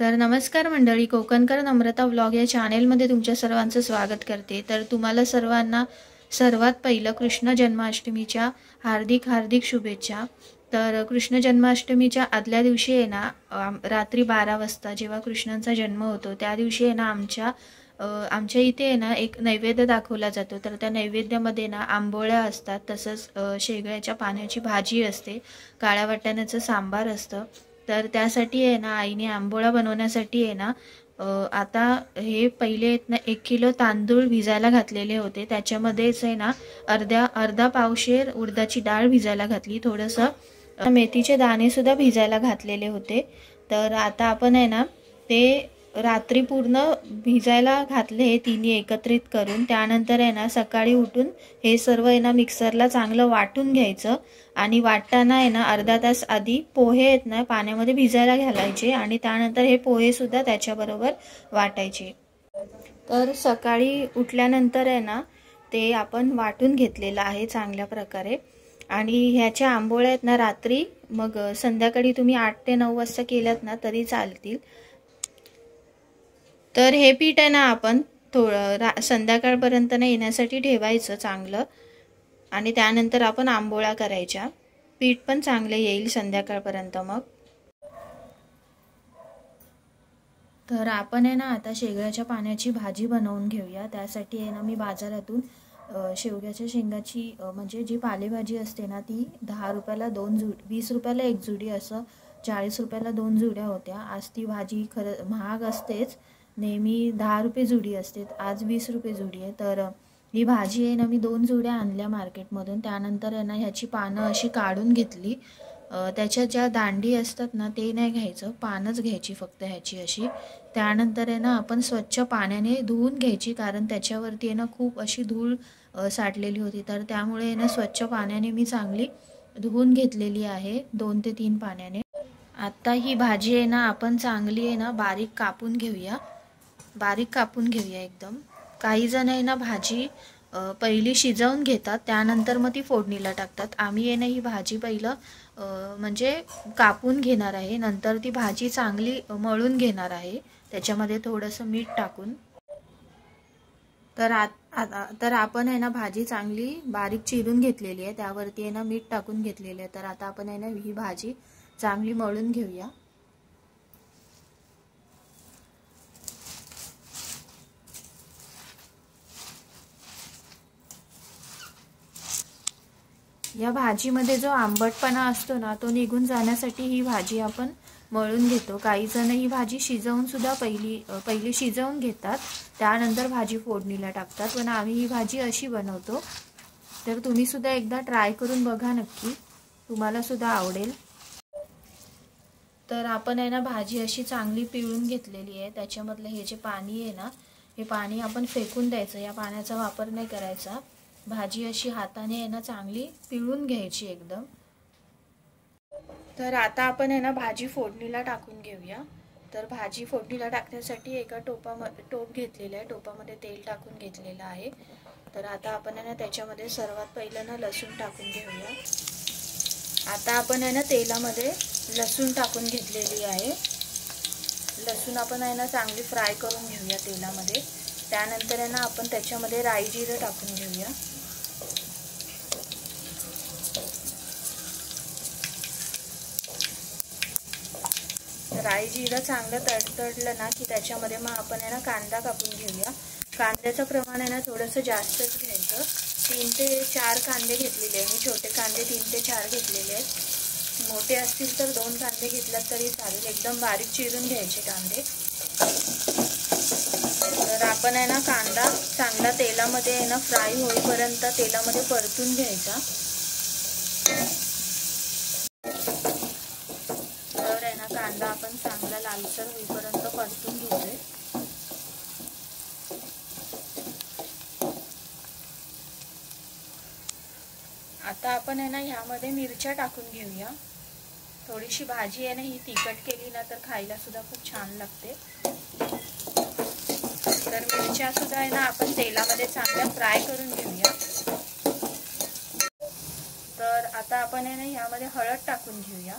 तर नमस्कार मंडळी, कोकणकर नम्रता व्लॉग या चॅनेलमध्ये तुमच्या सर्वांचं स्वागत करते। तर तुम्हाला सर्वांना सर्वात पहिलं कृष्ण जन्माष्टमीच्या हार्दिक हार्दिक शुभेच्छा। तर कृष्ण जन्माष्टमीच्या आदल्या दिवशी आहे ना, रात्री 12 वाजता जेव्हा कृष्णांचा जन्म होतो त्या दिवशी आहे ना आमच्या इथे आहे ना एक नैवेद्य दाखवला जातो। तर त्या नैवेद्यामध्ये ना आंबोळ्या असतात, तसंच शेगळ्याच्या पाण्याची भाजी असते, काळ्या वाटाण्याचं सांबार असतं। तर त्यासाठी आहे ना आईने आंबोळा बनवण्यासाठी आहे ना आता हे पहिले आहेत ना 1 किलो तांदूळ भिजायला घातलेले होते। त्याच्यामध्येच आहे ना अर्धा पावशेर उडदाची डाळ भिजायला घातली, थोडंसं मेथीचे दाणे सुद्धा भिजायला घातलेले होते। तर आता आपण आहे ना ते रात्री पूर्ण भिजायला घातले हे तिन्ही एकत्रित करून। त्यानंतर आहे ना सकाळी उठून हे सर्व आहे ना मिक्सरला चांगलं वाटून घ्यायचं आणि वाटताना आहे ना अर्धा तास आधी पोहे आहेत ना पाण्यामध्ये भिजायला घालायचे आणि त्यानंतर हे पोहे सुद्धा त्याच्याबरोबर वाटायचे। तर सकाळी उठल्यानंतर आहे ना ते आपण वाटून घेतलेलं आहे चांगल्या प्रकारे आणि ह्याच्या आंबोळ्या आहेत ना रात्री मग संध्याकाळी तुम्ही 8 ते 9 वाजता केलात ना तरी चालतील। तर हे पीठ आहे ना आपण थोडं संध्याकाळपर्यंत ना येण्यासाठी ठेवायचं चांगलं आणि त्यानंतर आपण आंबोळ्या करायच्या। पीठ पण चांगलं येईल संध्याकाळपर्यंत। मग तर आपण आहे ना आता शेवग्याच्या पाण्याची भाजी बनवून घेऊया। त्यासाठी आहे ना मी बाजारातून शेवग्याच्या शेंगाची म्हणजे जी पालेभाजी असते ना ती 10 रुपयाला 2 जुडी, 20 रुपयाला 1 जुडी, असं 40 रुपयाला 2 जुड्या होत्या। आज ती भाजी खरं महाग असतेच, नेहमी 10 रुपये जुडी असते, आज 20 रुपये जुडी आहे। तर ही भाजी आहे ना मी 2 जुड्या आणल्या मार्केटमधून। त्यानंतर आहे ना ह्याची पानं अशी काढून घेतली, त्याच्या ज्या दांडी असतात ना ते नाही घ्यायचं, पानच घ्यायची फक्त ह्याची अशी। त्यानंतर आहे ना आपण स्वच्छ पाण्याने धुवून घ्यायची, कारण त्याच्यावरती आहे ना खूप अशी धूळ साठलेली होती। तर त्यामुळे आहे ना स्वच्छ पाण्याने मी चांगली धुवून घेतलेली आहे, 2 ते 3 पाण्याने। आता ही भाजी आहे ना आपण चांगली आहे ना बारीक कापून घेऊया, बारीक कापून घेऊया एकदम। काही जण आहे ना भाजी पहिली शिजवून घेतात त्यानंतर मग ती फोडणीला टाकतात। आम्ही आहे ना ही भाजी पहिलं म्हणजे कापून घेणार आहे, नंतर ती भाजी चांगली मळून घेणार आहे त्याच्यामध्ये थोडंसं मीठ टाकून। तर आपण आहे ना भाजी चांगली बारीक चिरून घेतलेली आहे, त्यावरती आहे ना मीठ टाकून घेतलेले आहे। तर आता आपण आहे ना ही भाजी चांगली मळून घेऊया। या भाजीमध्ये जो आंबटपणा असतो ना तो निघून जाण्यासाठी ही भाजी आपण मळून घेतो। काही जण ही भाजी शिजवून सुद्धा पहिली शिजवून घेतात, त्यानंतर भाजी फोडणीला टाकतात, पण आम्ही ही भाजी अशी बनवतो। तर तुम्ही सुद्धा एकदा ट्राय करून बघा, नक्की तुम्हाला सुद्धा आवडेल। तर आपण आहे ना भाजी अशी चांगली पिळून घेतलेली आहे, त्याच्यामधलं हे जे पाणी आहे ना हे पाणी आपण फेकून द्यायचं, या पाण्याचा वापर नाही करायचा। भाजी अशी हाताने आहे ना चांगली पिळून घ्यायची एकदम। तर आता आपण आहे ना भाजी फोडणीला टाकून घेऊया। तर भाजी फोडणीला टाकण्यासाठी एका टोप घेतलेला आहे, टोपामध्ये तेल टाकून घेतलेलं आहे। तर आता आपण आहे ना त्याच्यामध्ये सर्वात पहिलं ना लसूण टाकून घेऊया। आता आपण आहे ना तेलामध्ये लसूण टाकून घेतलेली आहे, लसूण आपण आहे ना चांगली फ्राय करून घेऊया तेलामध्ये। त्यानंतर आहे ना आपण त्याच्यामध्ये राई जिरं टाकून घेऊया। राई जिरं चांगलं तडतडलं ना की त्याच्यामध्ये मग आपण आहे ना कांदा कापून घेऊया। कांद्याचं प्रमाण आहे ना थोडंसं जास्तच घ्यायचं, 3 ते 4 कांदे घेतलेले आहे मी, छोटे कांदे 3 ते 4 घेतलेले आहेत, मोठे असतील तर 2 कांदे घेतलात तरी चालेल, एकदम बारीक चिरून घ्यायचे कांदे। तर आपण आहे ना कांदा चांगला तेलामध्ये आहे ना फ्राय होईपर्यंत तेलामध्ये परतून घ्यायचा। तर आहे ना कांदा आपण चांगला लालसर होईपर्यंत परतून घेतोय। आता आपण आहे ना ह्यामध्ये मिरच्या टाकून घेऊया। थोडीशी भाजी आहे ना ही तिखट केली ना तर खायला सुद्धा खूप छान लागते। तर मिरच्या सुद्धा आहे ना आपण तेलामध्ये चांगल्या फ्राय करून घेऊया। तर आता आपण आहे ना ह्यामध्ये हळद टाकून घेऊया।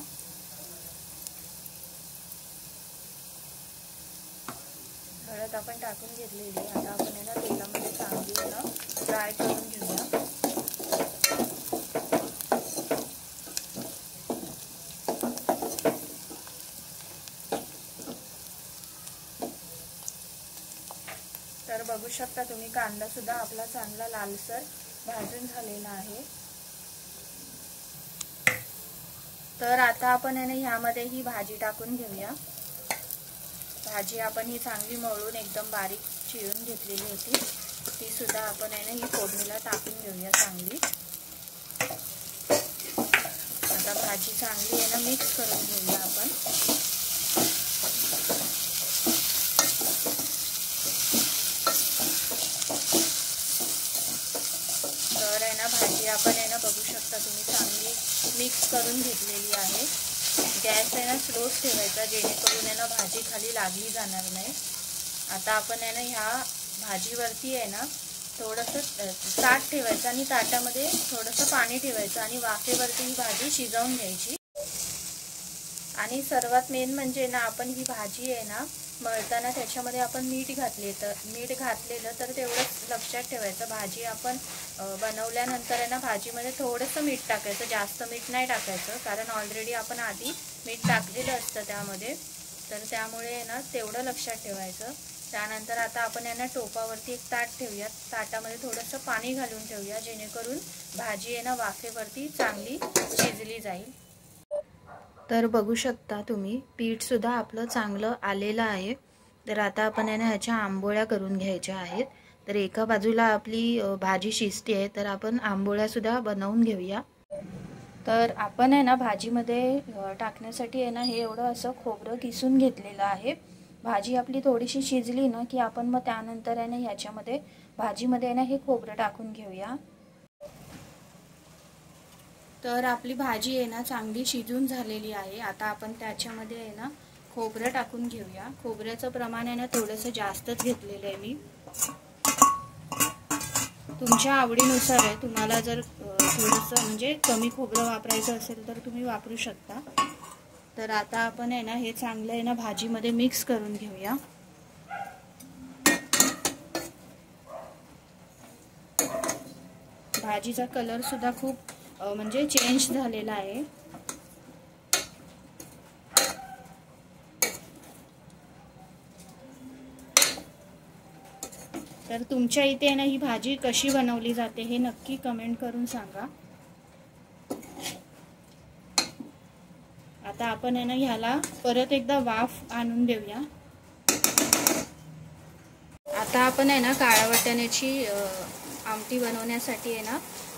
हळद आपण टाकून घेतलेली आहे. आता आपण याला तेलामध्ये चांगली याला फ्राय करून घेऊया. तर बघू शकता तुम्ही कांदा सुद्धा आपला चांगला लालसर भाजून झालेला आहे. तर आता आपण ह्यामध्ये ही भाजी टाकून घेऊया. भाजी आपण ही चांगली मळून एकदम बारीक चिरून घेतलेली होती, ती सुद्धा आपण ही फोडणीला टाकून घेऊया चांगली. आता भाजी चांगली मिक्स करून घेऊया आपण. तर भाजी आपण बघू शकता तुम्ही चांगली मिक्स करून घेतलेली आहे. गॅस स्लोच ठेवायचा, जेणेकरून भाजी खाली लागली जाणार नाही. आता आपण ह्या भाजीवरती थोडंसं ताट ठेवायचं आणि ताटामध्ये थोडंसं पाणी ठेवायचं आणि वाफेवरती ही भाजी शिजवून घ्यायची. आणि सर्वात मेन म्हणजे आपण ही भाजी मळताना त्याच्यामध्ये आपण मीठ घातलेलं तर तेवढंच लक्षात ठेवायचं. भाजी आपण बनवल्यानंतर भाजीमध्ये थोडंसं मीठ टाकायचं, जास्त मीठ नाही टाकायचं, कारण ऑलरेडी आपण आधी मीठ टाकलेलं असतं त्यामध्ये. तर त्यामुळे तेवढं लक्षात ठेवायचं. त्यानंतर आता आपण टोपावरती एक ताट ठेवूया. ताटामध्ये थोडंसं पाणी घालून ठेवूया, जेणेकरून भाजी वाफेवरती चांगली शिजली जाईल. तर बघू शकता तुम्ही पीठ सुद्धा आपलं चांगलं आलेलं आहे. तर आता आपण ह्याच्या आंबोळ्या करून घ्यायच्या आहेत. तर एका बाजूला आपली भाजी शिजते आहे, तर आपण आंबोळ्या सुद्धा बनवून घेऊया. तर आपण भाजीमध्ये टाकण्यासाठी हे एवढं असं खोबरं किसून घेतलेलं आहे. भाजी आपली थोडीशी शिजली की आपण मग त्यानंतर ह्याच्यामध्ये भाजीमध्ये हे खोबरं टाकून घेऊया. तर आपली भाजी चांगली शिजून झालेली आहे. आता आपण त्याच्यामध्ये खोबरं टाकून घेऊया. खोबऱ्याचं प्रमाण थोडंसं जास्तच घेतलेलं आहे मी. तुमच्या आवडीनुसार आहे. तुम्हाला जर थोडंसं म्हणजे कमी खोबरं वापरायचं असेल तर तुम्ही वापरू शकता. तर आता आपण हे चांगलं भाजीमध्ये मिक्स करून घेऊया. भाजीचा कलर सुद्धा खूप म्हणजे चेंज झालेला आहे. तर तुमच्या इथे ही भाजी कशी बनवली जाते हे नक्की कमेंट करून सांगा. आता आपण ह्याला परत एकदा वाफ आणून देऊया. आता आपण काळ्या वाटाण्याची आमटी बनवण्यासाठी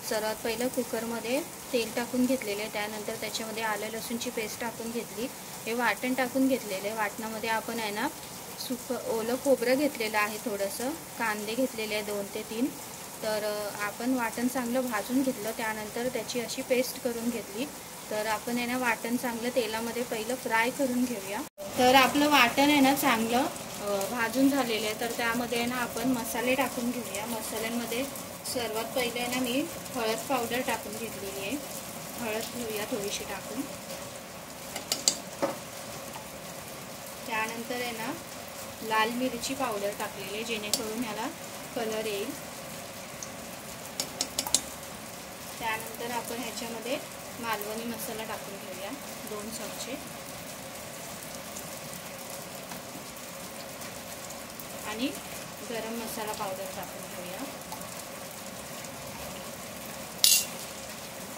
सर्वात पहिलं कुकरमध्ये तेल टाकून घेतलेले. त्यानंतर त्याच्यामध्ये आलं लसूणची पेस्ट टाकून घेतली. हे वाटण टाकून घेतलेले. वाटणामध्ये आपण ओलं खोबरं घेतलेलं आहे, थोडंसं कांदे घेतलेले आहे 2 ते 3. तर आपण वाटण चांगलं भाजून घेतलं. त्यानंतर त्याची अशी पेस्ट करून घेतली. तर आपण वाटण चांगलं तेलामध्ये पहिलं फ्राय करून घेऊया. तर आपलं वाटण चांगलं भाजून झालेलं आहे. तर त्यामध्ये आपण मसाले टाकून घेऊया. मसाल्यांमध्ये सर्वात पहिले मी हळद पावडर टाकून घेतलेली आहे. हळद घेऊया थोडीशी टाकून. त्यानंतर लाल मिरची पावडर टाकलेली आहे, जेणेकरून ह्याला कलर येईल. त्यानंतर आपण ह्याच्यामध्ये मालवणी मसाला टाकून घेऊया 2 चमचे. आणि गरम मसाला पावडर टाकून घेऊया.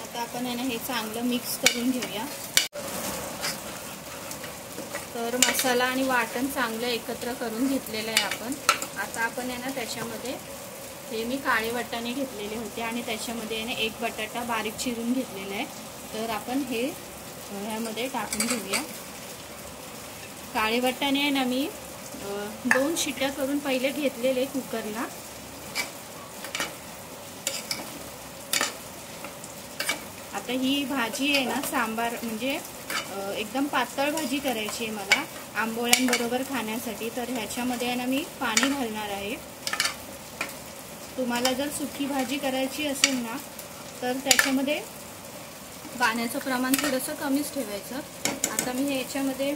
आता आपण हे चांगलं मिक्स करून घेऊया. तर मसाला आणि वाटण चांगलं एकत्र करून घेतलेलं आहे आपण. आता आपण त्याच्यामध्ये हे मी काळे वाटाणे घेतलेले होते आणि त्याच्यामध्ये एक बटाटा बारीक चिरून घेतलेला आहे. तर आपण हे ह्यामध्ये टाकून घेऊया. काळे वाटाणे मी 2 शिट्ट्या करून पहिले घेतलेले कुकरला. आता ही भाजी सांबार म्हणजे एकदम पातळ भाजी करायची आहे मला आंबोळ्यांबरोबर खाण्यासाठी. तर ह्याच्यामध्ये मी पाणी घालणार आहे. तुम्हाला जर सुकी भाजी करायची असेल तर त्याच्यामध्ये पाण्याचं प्रमाण थोडंसं कमीच ठेवायचं. आता मी ह्याच्यामध्ये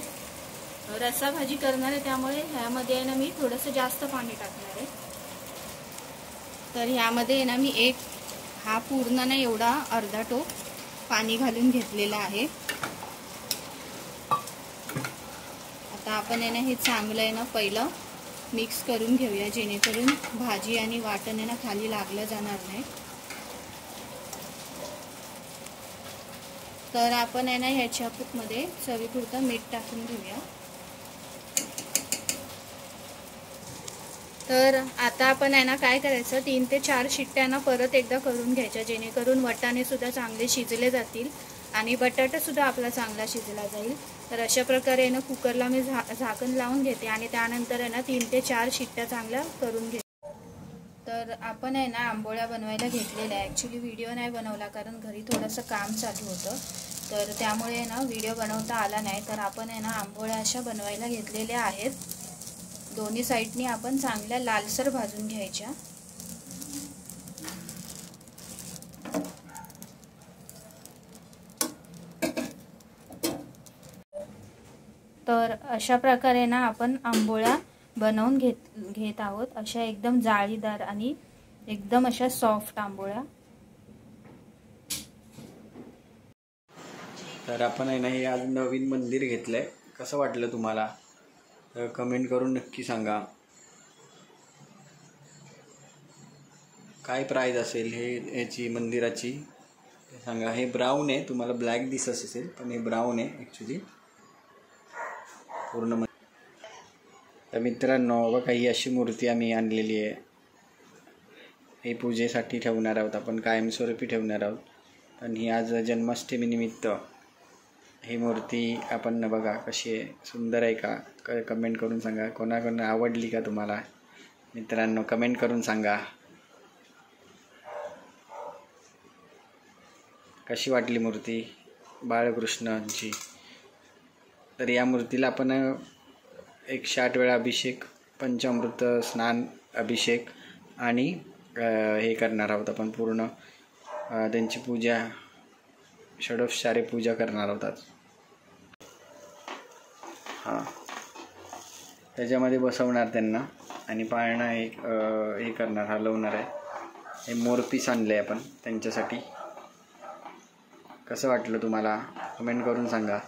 रस्सा भाजी करणार आहे, त्यामुळे ह्यामध्ये आहे ना मी थोडंसं जास्त पाणी टाकणार आहे। तर ह्यामध्ये आहे ना मी हा पूर्ण ना एवढा अर्धा टोप पाणी घालून घेतलेला आहे। आता आपण आहे ना हे चांगलं आहे ना पहिलं मिक्स करून घेऊया, जेणेकरून भाजी आणि वाटण आहे ना खाली लागलं जाणार नाही। तर आपण आहे ना ह्याच्यामध्ये चवीपुरतं मीठ टाकून घेऊया। तर आता आपण आहे ना काय करायचं, 3 ते 4 शिट्ट्या ना परत एकदा करून घ्यायच्या, जेणेकरून वाटाणे सुद्धा चांगले शिजले जातील आणि बटाटा सुद्धा आपला चांगला शिजला जाईल। तर अशा प्रकारे आहे ना कुकरला मी झाकण लावून घेते आणि त्यानंतर आहे ना 3 ते 4 शिट्ट्या चांगल्या करून घेते। तर आपण आहे ना आंबोळ्या बनवायला घेतलेल्या आहे। ॲक्च्युली व्हिडिओ नाही बनवला कारण घरी थोडंसं काम चालू होतं, तर त्यामुळे ना व्हिडिओ बनवता आला नाही। तर आपण आहे ना आंबोळ्या अशा बनवायला घेतलेल्या आहेत। दोन्ही साईडनी आपण चांगल्या लालसर भाजून घ्यायच्या। तर अशा प्रकारे ना आपण आंबोळ्या बनवून घेत आहोत, अशा एकदम जाळीदार आणि एकदम अशा सॉफ्ट आंबोळ्या। तर आपण आहे ना हे आज नवीन मंदिर घेतलंय, कसं वाटलं तुम्हाला कमेंट करून नक्की सांगा। काय प्राइस असेल याची मंदिराची सांगा। हे ब्राऊन आहे, तुम्हाला ब्लॅक दिसत असेल पण हे ब्राऊन आहे ॲक्च्युली पूर्ण। तर मित्रांनो बघा, ही अशी मूर्ती आम्ही आणलेली आहे। हे पूजेसाठी ठेवणार आहोत आपण, कायमस्वरूपी ठेवणार आहोत। पण ही आज जन्माष्टमीनिमित्त ही मूर्ती आपण बघा कशी आहे, सुंदर आहे का? कमेंट करून सांगा। कोणाकोणा आवडली का तुम्हाला मित्रांनो, कमेंट करून सांगा कशी वाटली मूर्ती बाळकृष्णांची। तर या मूर्तीला आपण 108 वेळा अभिषेक, पंचामृत स्नान अभिषेक आणि हे करणार आहोत आपण पूर्ण त्यांची पूजा, षडोपचारे पूजा करणार आहोत आज। हां, त्याच्यामध्ये बसवणार त्यांना आणि पाळणा हे करणार, हलवणार आहे। हे मोरपीस आणलं आहे आपण त्यांच्यासाठी। कसं वाटलं तुम्हाला कमेंट करून सांगा।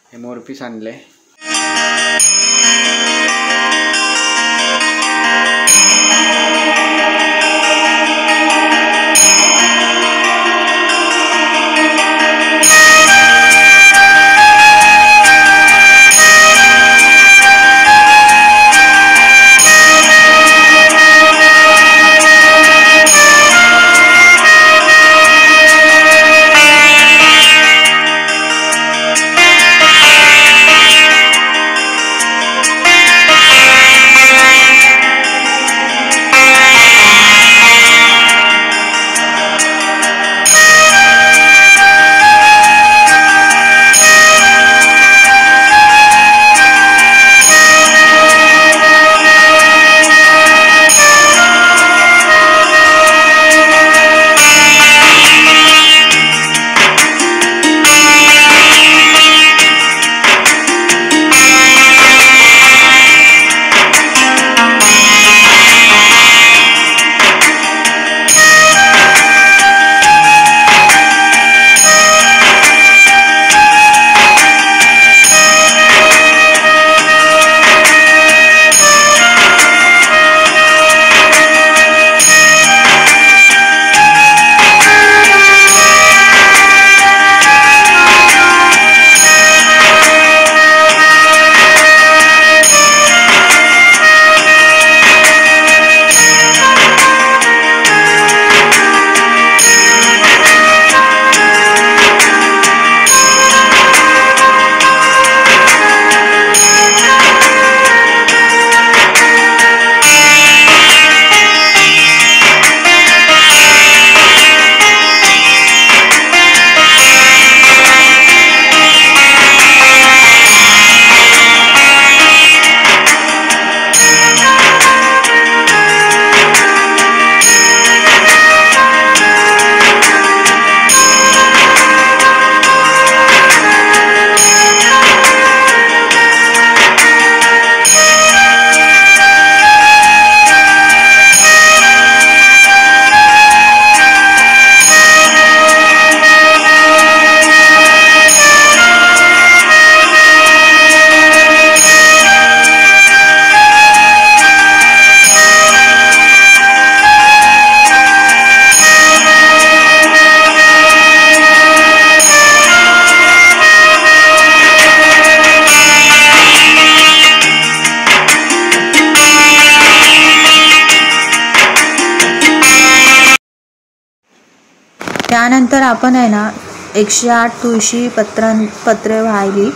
हे मोरपीस आणलं आहे। तर आपण आहे ना 108 तुळशी पत्रे वाहिली.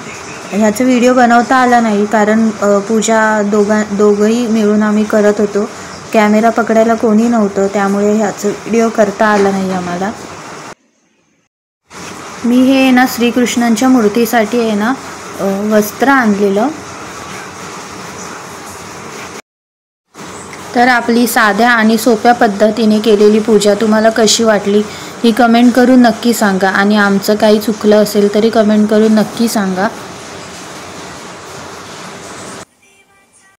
ह्याचा व्हिडिओ बनवता आला नाही कारण पूजा दोघंही मिळून आम्ही करत होतो. कॅमेरा पकडायला कोणी नव्हतं, त्यामुळे ह्याचं व्हिडिओ करता आला नाही आम्हाला. मी हे ना श्रीकृष्णांच्या मूर्तीसाठी आहे ना वस्त्र आणलेलं. तर आपली साध्या आणि सोप्या पद्धतीने केलेली पूजा तुम्हाला कशी वाटली ही कमेंट करून नक्की सांगा. आणि आमचं काही चुकलं असेल तरी कमेंट करून नक्की सांगा.